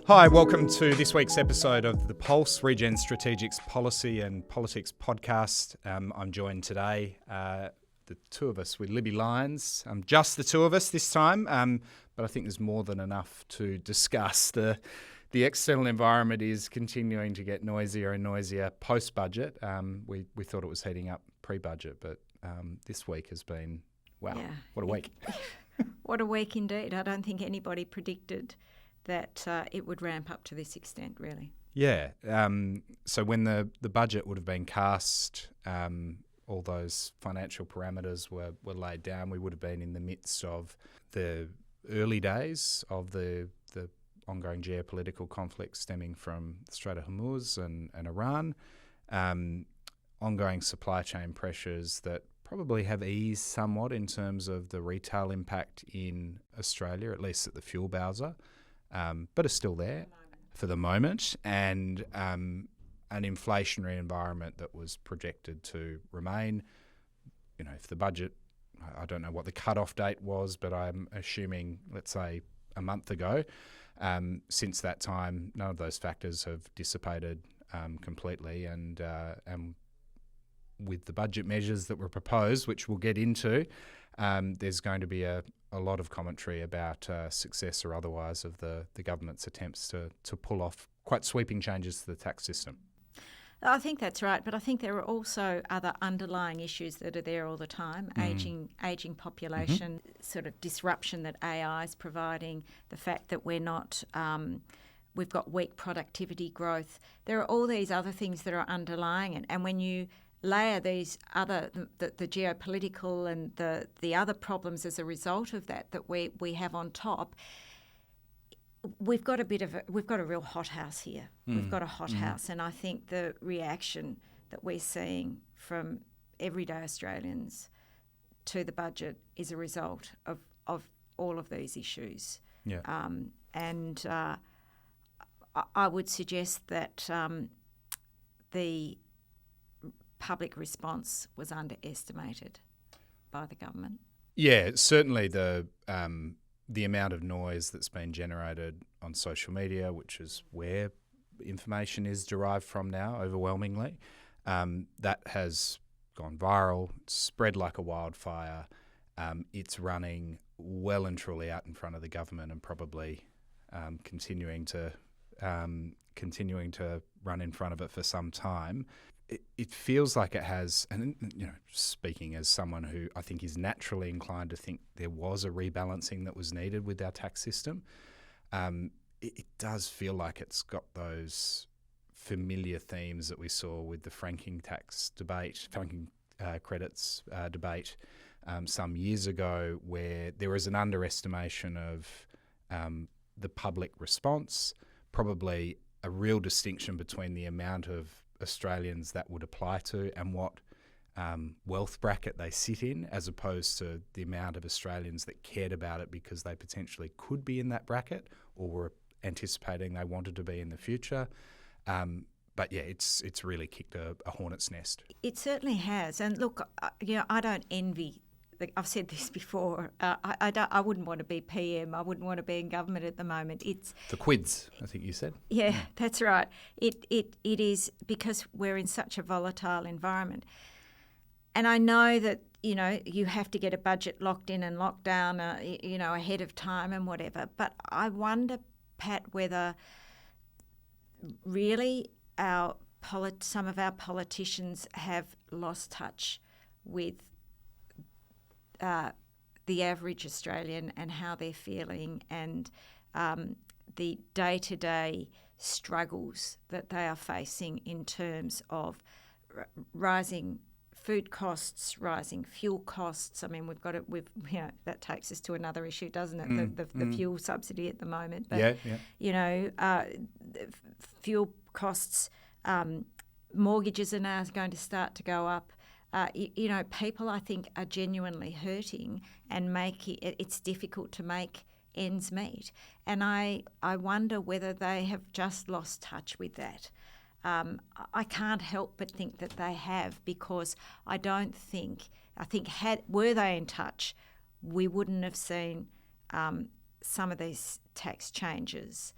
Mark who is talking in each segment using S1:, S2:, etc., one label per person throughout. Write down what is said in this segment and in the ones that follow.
S1: Hi, welcome to this week's episode of The Pulse, ReGen Strategic's Policy and Politics podcast. I'm joined today, the two of us, with Libby, Lyons. Just the two of us this time, but I think there's more than enough to discuss. The external environment is continuing to get noisier and noisier post-budget. We thought it was heating up pre-budget, but this week has been, wow, what a week.
S2: What a week indeed. I don't think anybody predicted that it would ramp up to this extent, really.
S1: Yeah. So when the budget would have been cast, all those financial parameters were laid down, we would have been in the midst of the early days of the ongoing geopolitical conflict stemming from the Strait of Hormuz and Iran, ongoing supply chain pressures that probably have eased somewhat in terms of the retail impact in Australia, at least at the fuel bowser. But are still there for the moment, and an inflationary environment that was projected to remain. You know, if the budget, I don't know what the cut-off date was, but I'm assuming, let's say, a month ago. Since that time, none of those factors have dissipated completely, and with the budget measures that were proposed, which we'll get into, there's going to be a lot of commentary about success or otherwise of the government's attempts to pull off quite sweeping changes to the tax system.
S2: I think that's right, but I think there are also other underlying issues that are there all the time. Ageing population, sort of disruption that AI is providing, the fact that we've got weak productivity growth. There are all these other things that are underlying it, and when you layer these other, the geopolitical and the other problems as a result of that we have on top, we've got a real hothouse here. We've got a hothouse, and I think the reaction that we're seeing from everyday Australians to the budget is a result of all of these issues.
S1: Yeah.
S2: I would suggest that the public response was underestimated by the government.
S1: Yeah, certainly the amount of noise that's been generated on social media, which is where information is derived from now overwhelmingly, that has gone viral, spread like a wildfire. It's running well and truly out in front of the government, and probably continuing to run in front of it for some time. It feels like it has, and you know, speaking as someone who I think is naturally inclined to think there was a rebalancing that was needed with our tax system, it does feel like it's got those familiar themes that we saw with the franking credits debate some years ago, where there was an underestimation of the public response, probably a real distinction between the amount of Australians that would apply to and what wealth bracket they sit in, as opposed to the amount of Australians that cared about it because they potentially could be in that bracket or were anticipating they wanted to be in the future. But yeah, it's really kicked a hornet's nest.
S2: It certainly has. And look, I don't envy. I've said this before. I wouldn't want to be PM. I wouldn't want to be in government at the moment. It's
S1: the quids, I think you said.
S2: Yeah, that's right. It is because we're in such a volatile environment, and I know that you have to get a budget locked in and locked down, ahead of time and whatever. But I wonder, Pat, whether really some of our politicians have lost touch with the average Australian and how they're feeling, and the day-to-day struggles that they are facing in terms of rising food costs, rising fuel costs. I mean, that takes us to another issue, doesn't it? The fuel subsidy at the moment. But, fuel costs, mortgages are now going to start to go up. People, I think, are genuinely hurting and it's difficult to make ends meet. And I wonder whether they have just lost touch with that. I can't help but think that they have, because I think were they in touch, we wouldn't have seen some of these tax changes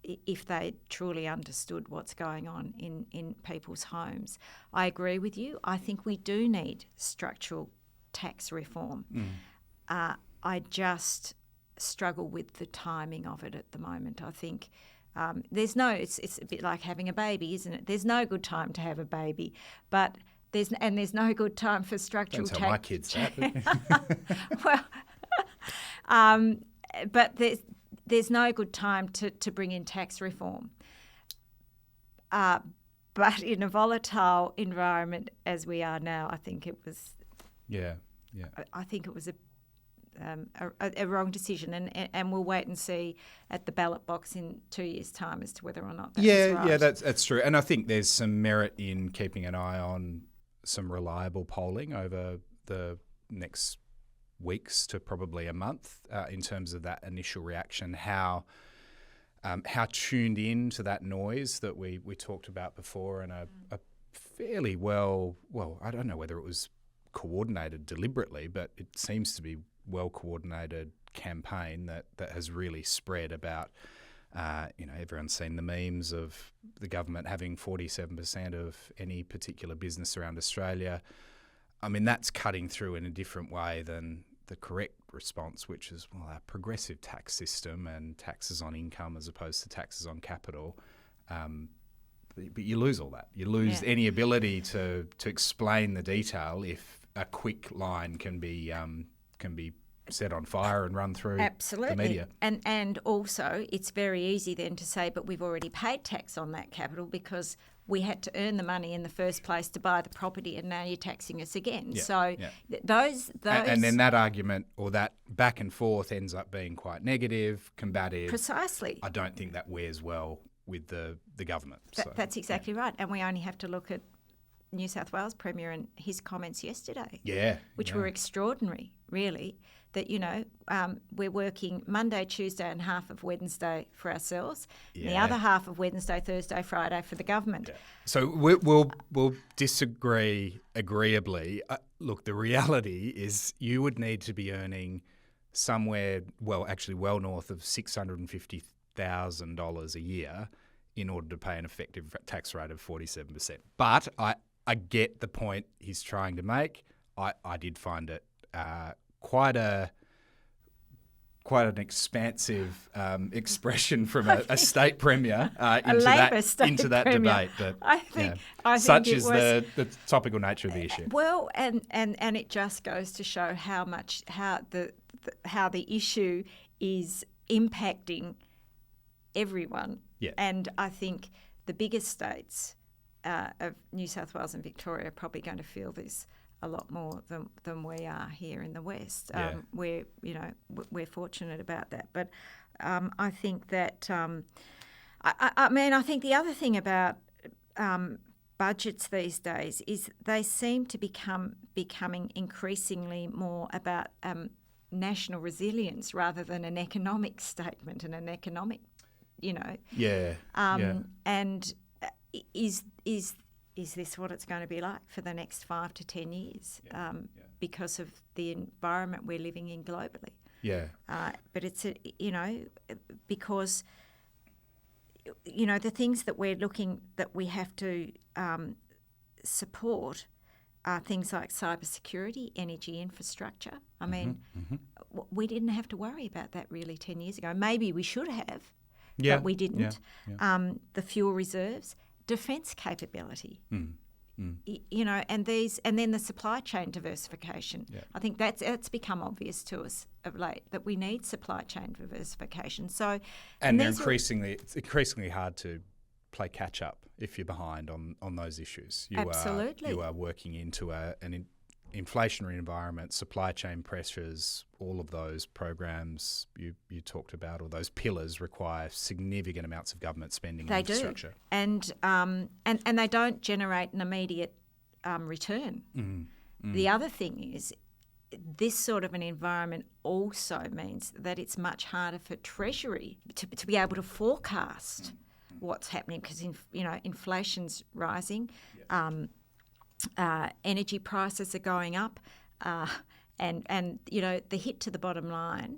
S2: if they truly understood what's going on in people's homes. I agree with you. I think we do need structural tax reform. I just struggle with the timing of it at the moment. I think it's a bit like having a baby, isn't it? There's no good time to have a baby, but there's no good time for structural tax.
S1: Don't tell my kids that.
S2: Well, but there's no good time to bring in tax reform. But in a volatile environment as we are now, I think it was.
S1: Yeah.
S2: I think it was a wrong decision, and we'll wait and see at the ballot box in 2 years' time as to whether or not that was right.
S1: Yeah, that's true. And I think there's some merit in keeping an eye on some reliable polling over the next weeks to probably a month in terms of that initial reaction, how tuned in to that noise that we talked about before, and a fairly well, I don't know whether it was coordinated deliberately, but it seems to be well-coordinated campaign that has really spread about, everyone's seen the memes of the government having 47% of any particular business around Australia. I mean, that's cutting through in a different way than the correct response, which is, our progressive tax system and taxes on income as opposed to taxes on capital. But you lose all that. You lose any ability to explain the detail if a quick line can be set on fire and run through the media.
S2: And also, it's very easy then to say, but we've already paid tax on that capital because we had to earn the money in the first place to buy the property, and now you're taxing us again. Those
S1: and then that argument or that back and forth ends up being quite negative, combative.
S2: Precisely.
S1: I don't think that wears well with the government.
S2: That's exactly right. And we only have to look at New South Wales Premier and his comments yesterday, which were extraordinary, really, that, we're working Monday, Tuesday and half of Wednesday for ourselves, and the other half of Wednesday, Thursday, Friday for the government.
S1: Yeah. So we'll disagree agreeably. Look, the reality is you would need to be earning somewhere, well north of $650,000 a year in order to pay an effective tax rate of 47%. But I get the point he's trying to make. I did find it quite an expansive expression from a state premier into that debate. But
S2: I think
S1: such is the topical nature of the issue.
S2: Well, and it just goes to show how the issue is impacting everyone.
S1: Yeah.
S2: And I think the biggest states of New South Wales and Victoria are probably going to feel this a lot more than we are here in the West. We're fortunate about that. But I think that I think the other thing about budgets these days is they seem to becoming increasingly more about national resilience rather than an economic statement and an economic, And is this what it's going to be like for the next 5 to 10 years because of the environment we're living in globally?
S1: Yeah.
S2: But it's, because, the things that we have to support are things like cybersecurity, energy infrastructure. I mean, we didn't have to worry about that really 10 years ago. Maybe we should have, but we didn't. The fuel reserves, defence capability, and then the supply chain diversification. Yeah. I think that's become obvious to us of late that we need supply chain diversification. So,
S1: it's increasingly hard to play catch up if you're behind on those issues.
S2: Absolutely,
S1: you are working into an inflationary environment, supply chain pressures, all of those programs you talked about, or those pillars require significant amounts of government spending on infrastructure.
S2: They do. And they don't generate an immediate return. The other thing is this sort of an environment also means that it's much harder for Treasury to be able to forecast what's happening because, inflation's rising. Energy prices are going up, and the hit to the bottom line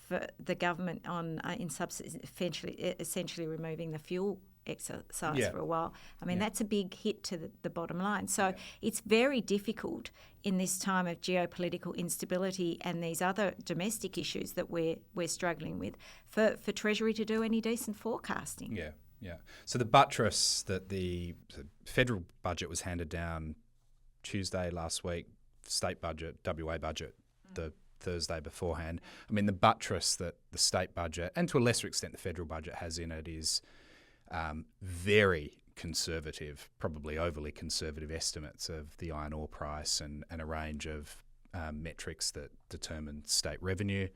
S2: for the government on essentially removing the fuel exercise for a while. I mean, that's a big hit to the bottom line. So it's very difficult in this time of geopolitical instability and these other domestic issues that we're struggling with for Treasury to do any decent forecasting.
S1: Yeah. So the buttress that the federal budget was handed down Tuesday last week, state budget, WA budget, the Thursday beforehand. I mean, the buttress that the state budget, and to a lesser extent the federal budget, has in it is very conservative, probably overly conservative estimates of the iron ore price and a range of metrics that determine state revenue.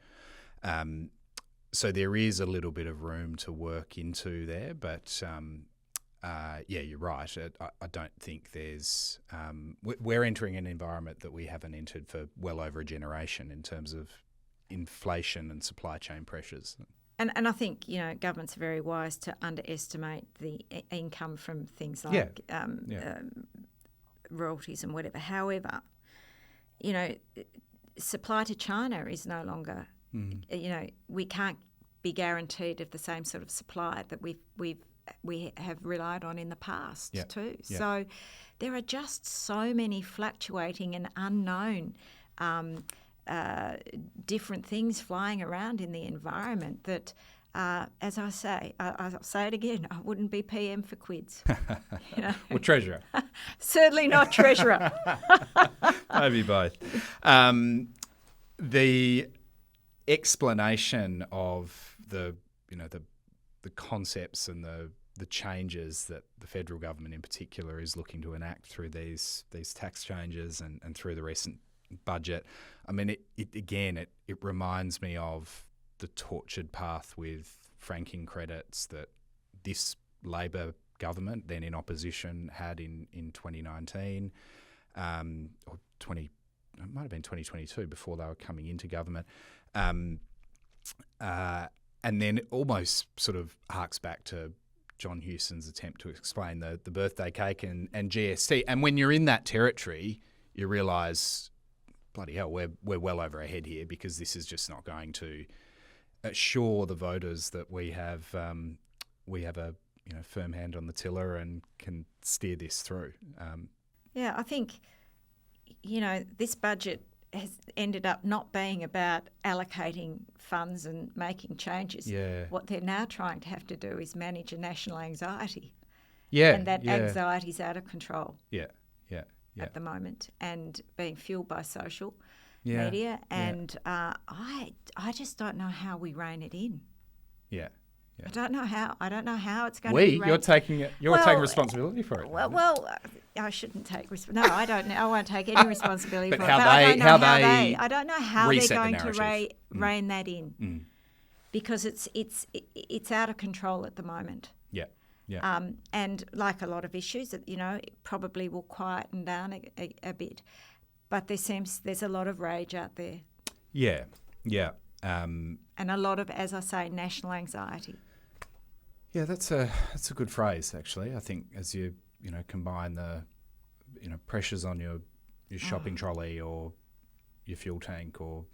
S1: So there is a little bit of room to work into there, but you're right. I don't think there's... we're entering an environment that we haven't entered for well over a generation in terms of inflation and supply chain pressures.
S2: And I think, governments are very wise to underestimate the income from things like royalties and whatever. However, supply to China is no longer, we can't be guaranteed of the same sort of supply that we have relied on in the past too. Yeah. So there are just so many fluctuating and unknown different things flying around in the environment that, as I say, I'll say it again, I wouldn't be PM for quids.
S1: Or treasurer.
S2: Certainly not treasurer.
S1: Maybe both. The explanation of the concepts and the changes that the federal government in particular is looking to enact through these tax changes and through the recent budget. I mean, it reminds me of the tortured path with franking credits that this Labor government, then in opposition, had in 2019, or it might have been 2022 before they were coming into government. And then it almost sort of harks back to John Hewson's attempt to explain the birthday cake and GST. And when you're in that territory, you realise, bloody hell, we're well over our head here, because this is just not going to assure the voters that we have a firm hand on the tiller and can steer this through.
S2: I think this budget has ended up not being about allocating funds and making changes.
S1: Yeah.
S2: What they're now trying to have to do is manage a national anxiety.
S1: Yeah.
S2: And that anxiety is out of control.
S1: Yeah.
S2: At the moment, and being fueled by social media, and I just don't know how we rein it in.
S1: Yeah.
S2: I don't know how it's going to be.
S1: You're taking responsibility for it.
S2: Well, I shouldn't take responsibility. No, I don't. I won't take any responsibility for it.
S1: I
S2: don't know how they're going to rein that in, because it's out of control at the moment.
S1: Yeah.
S2: And like a lot of issues, it probably will quieten down a bit, but there's a lot of rage out there.
S1: Yeah.
S2: And a lot of, as I say, national anxiety.
S1: Yeah, that's a good phrase, actually. I think as you combine the pressures on your shopping trolley or your fuel tank or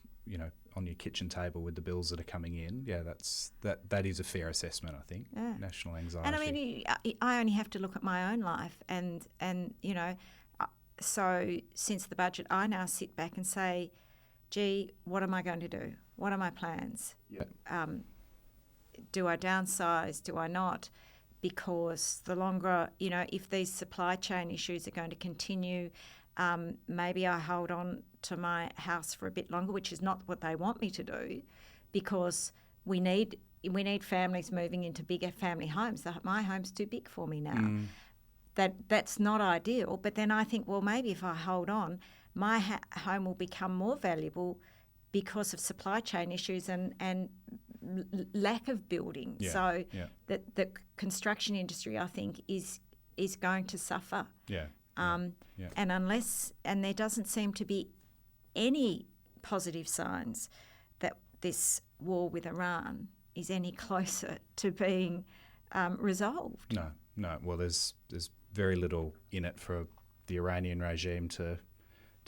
S1: on your kitchen table with the bills that are coming in, that is a fair assessment, I think. Yeah. National anxiety.
S2: And I mean, I only have to look at my own life, and so since the budget, I now sit back and say, gee, what am I going to do? What are my plans?
S1: Yeah.
S2: Do I downsize? Do I not? Because the longer, if these supply chain issues are going to continue, maybe I hold on to my house for a bit longer, which is not what they want me to do, because we need families moving into bigger family homes. My home's too big for me now. That's not ideal. But then I think, well, maybe if I hold on, my home will become more valuable because of supply chain issues and lack of building.
S1: Yeah.
S2: So the construction industry, I think, is going to suffer.
S1: Yeah.
S2: And there doesn't seem to be any positive signs that this war with Iran is any closer to being resolved.
S1: No. Well, there's very little in it for the Iranian regime to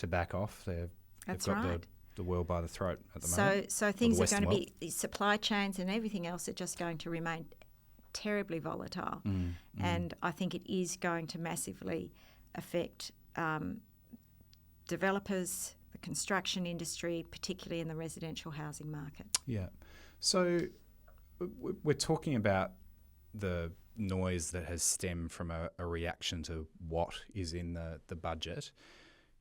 S1: back off. They've got the world by the throat at the moment.
S2: So things are going to be, the supply chains and everything else are just going to remain terribly volatile. And I think it is going to massively affect developers, the construction industry, particularly in the residential housing market.
S1: Yeah. So we're talking about the noise that has stemmed from a reaction to what is in the budget.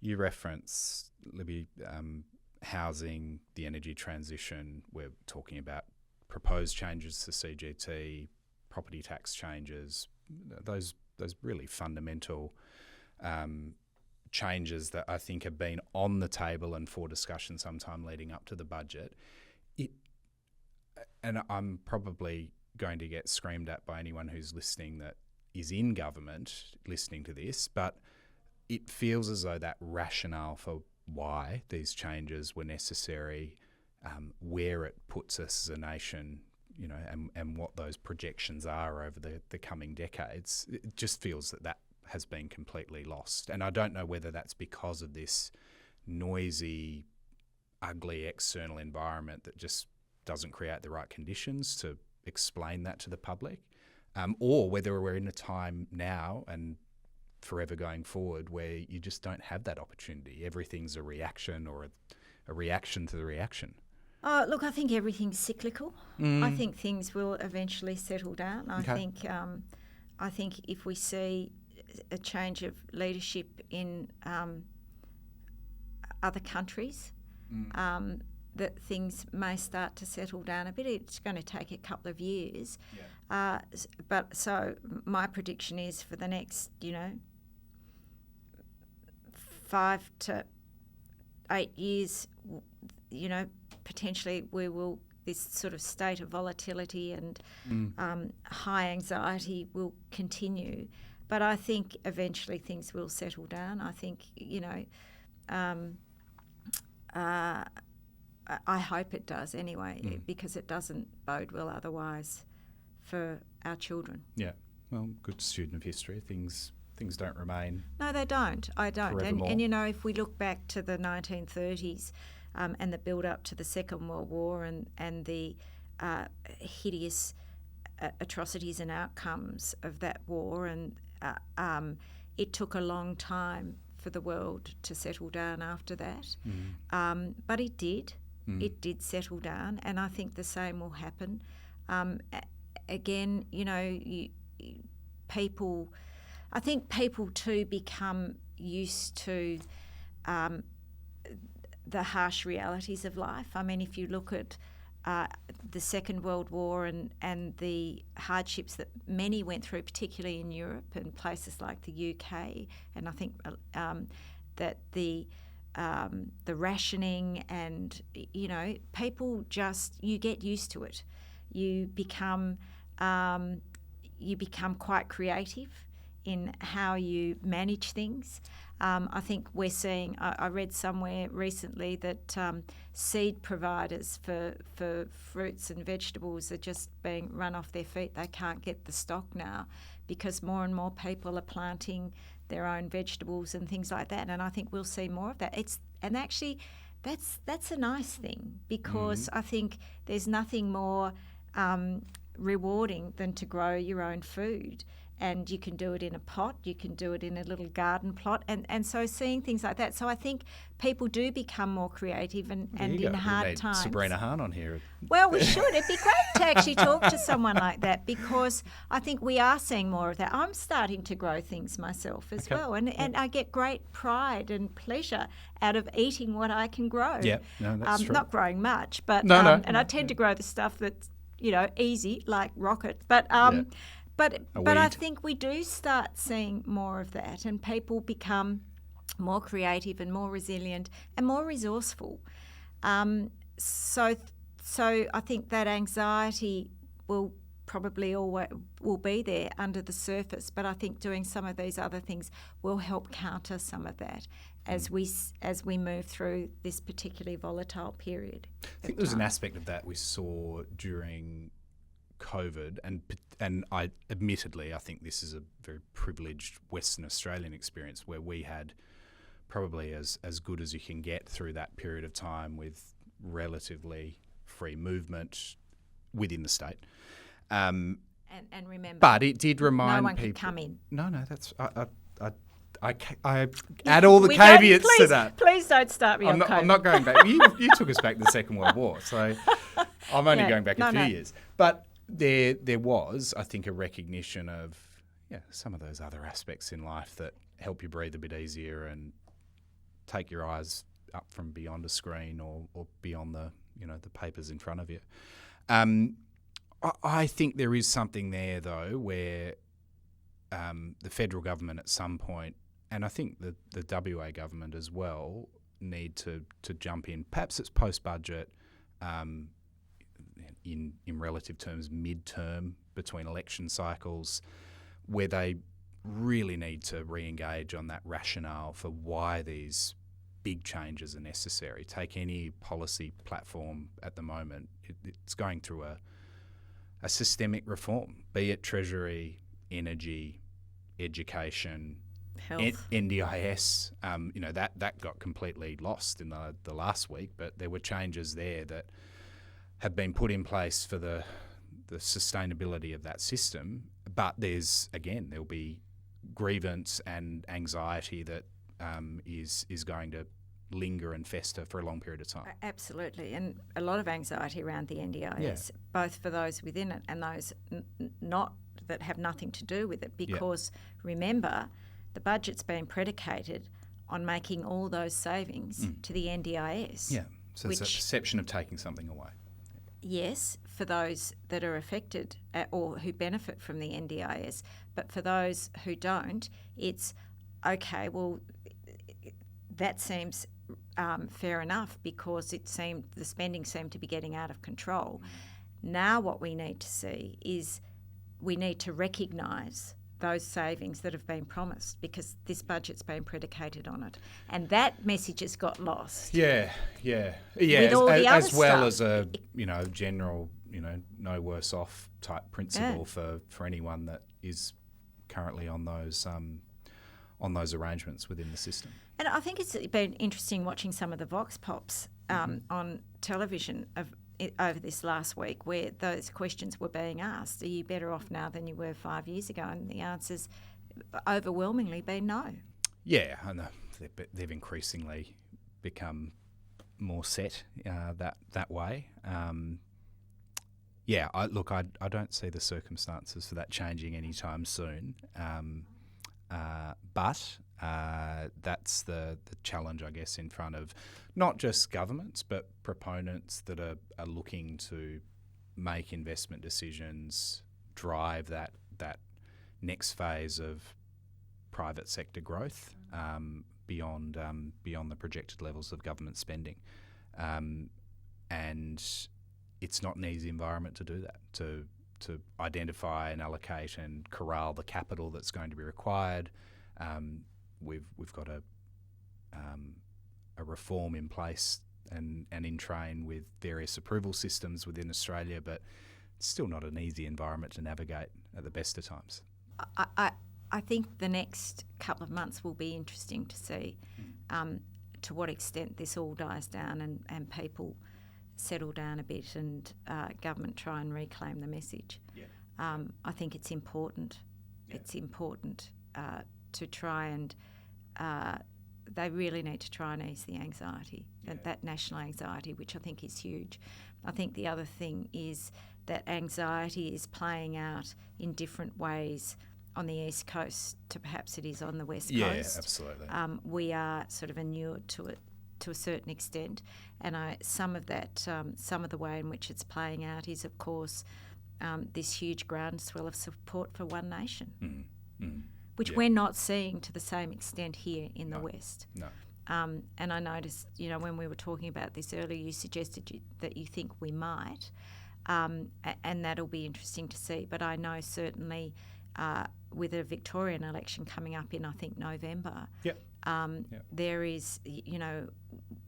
S1: You reference, Libby, housing, the energy transition. We're talking about proposed changes to CGT, property tax changes, those really fundamental changes that I think have been on the table and for discussion sometime leading up to the budget. And I'm probably going to get screamed at by anyone who's listening that is in government listening to this, but it feels as though that rationale for why these changes were necessary, where it puts us as a nation, you know, and what those projections are over the coming decades, it just feels that has been completely lost. And I don't know whether that's because of this noisy, ugly external environment that just doesn't create the right conditions to explain that to the public, or whether we're in a time now and forever going forward where you just don't have that opportunity. Everything's a reaction or a reaction to the reaction.
S2: Look, I think everything's cyclical. I think things will eventually settle down. I think if we see a change of leadership in other countries, that things may start to settle down a bit. It's going to take a couple of years. Yeah. But so my prediction is for the next, 5 to 8 years, potentially this sort of state of volatility and high anxiety will continue. But I think eventually things will settle down. I think, I hope it does anyway, because it doesn't bode well otherwise for our children.
S1: Yeah, well, good student of history. Things don't remain.
S2: No, they don't. I don't. And if we look back to the 1930s and the build-up to the Second World War and the hideous atrocities and outcomes of that war, and it took a long time for the world to settle down after that. But it did. It did settle down, and I think the same will happen. Again, people too become used to the harsh realities of life. I mean, if you look at the Second World War and the hardships that many went through, particularly in Europe and places like the UK, and I think that the rationing and, people you get used to it. You become quite creative in how you manage things. I think we're seeing, I read somewhere recently that seed providers for fruits and vegetables are just being run off their feet. They can't get the stock now because more and more people are planting their own vegetables and things like that. And I think we'll see more of that. Actually, that's a nice thing, because I think there's nothing more rewarding than to grow your own food. And you can do it in a pot, you can do it in a little garden plot, and so seeing things like that. So I think people do become more creative and in hard times.
S1: Sabrina Hahn on here.
S2: Well, we should. It'd be great to actually talk to someone like that, because I think we are seeing more of that. I'm starting to grow things myself as well, and I get great pride and pleasure out of eating what I can grow.
S1: Yeah, no, that's true.
S2: Not growing much, but I tend to grow the stuff that's easy, like rocket, but. But I think we do start seeing more of that, and people become more creative and more resilient and more resourceful. So I think that anxiety will probably always will be there under the surface, but I think doing some of these other things will help counter some of that as we move through this particularly volatile period.
S1: I think there's an aspect of that we saw during COVID, and I admittedly I think this is a very privileged Western Australian experience where we had probably as good as you can get through that period of time with relatively free movement within the state.
S2: And remember,
S1: but it did remind
S2: no one
S1: people.
S2: Could come in.
S1: No, that's I add all the caveats to that.
S2: Please don't start me on COVID.
S1: I'm not going back. You took us back to the Second World War, so I'm only going back a few years. But there was, I think, a recognition of some of those other aspects in life that help you breathe a bit easier and take your eyes up from beyond a screen or beyond the the papers in front of you. I think there is something there though where the federal government at some point, and I think the WA government as well, need to jump in. Perhaps it's post-budget, in relative terms, mid-term between election cycles, where they really need to re-engage on that rationale for why these big changes are necessary. Take any policy platform at the moment, it's going through a systemic reform, be it Treasury, energy, education,
S2: health,
S1: NDIS. That got completely lost in the last week, but there were changes there that have been put in place for the sustainability of that system. But there'll be grievance and anxiety that is going to linger and fester for a long period of time.
S2: Absolutely, and a lot of anxiety around the NDIS, both for those within it and those not that have nothing to do with it, because remember, the budget's been predicated on making all those savings to the NDIS.
S1: Yeah, so there's a perception of taking something away.
S2: Yes, for those that are affected or who benefit from the NDIS, but for those who don't, it's okay, well, that seems fair enough because the spending seemed to be getting out of control. Now what we need to see is we need to recognise those savings that have been promised, because this budget's been predicated on it. And that message has got lost.
S1: Yeah.
S2: With all the other
S1: as well
S2: stuff.
S1: as a general, no worse off type principle for anyone that is currently on those arrangements within the system.
S2: And I think it's been interesting watching some of the Vox Pops on television over this last week, where those questions were being asked. Are you better off now than you were 5 years ago? And the answer's overwhelmingly been no.
S1: Yeah, I know. They've increasingly become more set that way. I don't see the circumstances for that changing anytime soon. But that's the challenge, I guess, in front of not just governments but proponents that are looking to make investment decisions, drive that next phase of private sector growth beyond the projected levels of government spending. And it's not an easy environment to do that, to identify and allocate and corral the capital that's going to be required. We've got a reform in place and in train with various approval systems within Australia, but it's still not an easy environment to navigate at the best of times.
S2: I think the next couple of months will be interesting to see to what extent this all dies down and people settle down a bit and government try and reclaim the message. I think it's important. It's important to try and they really need to try and ease the anxiety, that national anxiety, which I think is huge. I think the other thing is that anxiety is playing out in different ways on the East Coast to perhaps it is on the West Coast.
S1: Yeah, absolutely.
S2: We are sort of inured to it to a certain extent, and some of the way in which it's playing out is, of course, this huge groundswell of support for One Nation, which we're not seeing to the same extent here in the West.
S1: No.
S2: And I noticed, when we were talking about this earlier, you suggested that you think we might, and that'll be interesting to see. But I know certainly with a Victorian election coming up in, I think, November, there is,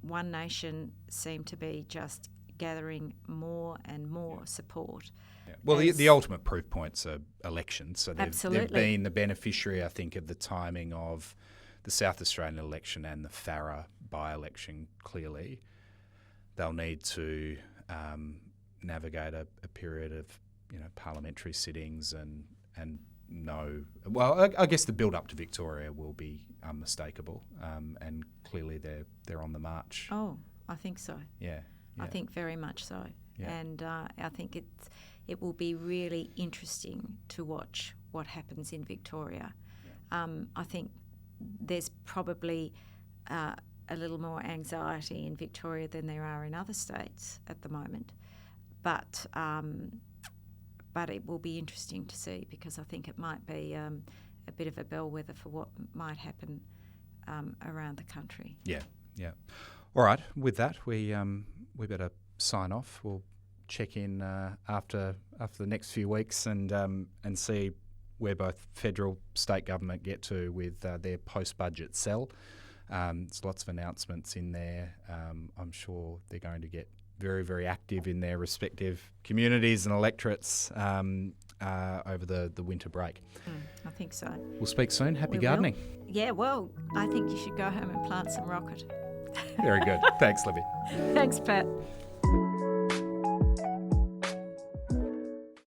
S2: One Nation seem to be just gathering more and more support.
S1: Yeah. Well, the ultimate proof points are elections. So they've
S2: Absolutely.
S1: been the beneficiary, I think, of the timing of the South Australian election and the Farrer by-election, clearly, they'll need to navigate a period of parliamentary sittings and no. Well, I guess the build-up to Victoria will be unmistakable, and clearly they're on the march.
S2: Oh, I think so.
S1: Yeah.
S2: I think very much so.
S1: Yeah.
S2: And I think it will be really interesting to watch what happens in Victoria. I think there's probably a little more anxiety in Victoria than there are in other states at the moment. But it will be interesting to see, because I think it might be a bit of a bellwether for what might happen around the country.
S1: Yeah. All right. With that, we better sign off. We'll check in after the next few weeks and see where both federal, state government get to with their post-budget sell. There's lots of announcements in there. I'm sure they're going to get very, very active in their respective communities and electorates over the winter break.
S2: I think so.
S1: We'll speak soon. Happy
S2: We
S1: gardening.
S2: will. Yeah, well, I think you should go home and plant some rocket.
S1: Very good. Thanks, Libby.
S2: Thanks, Pat.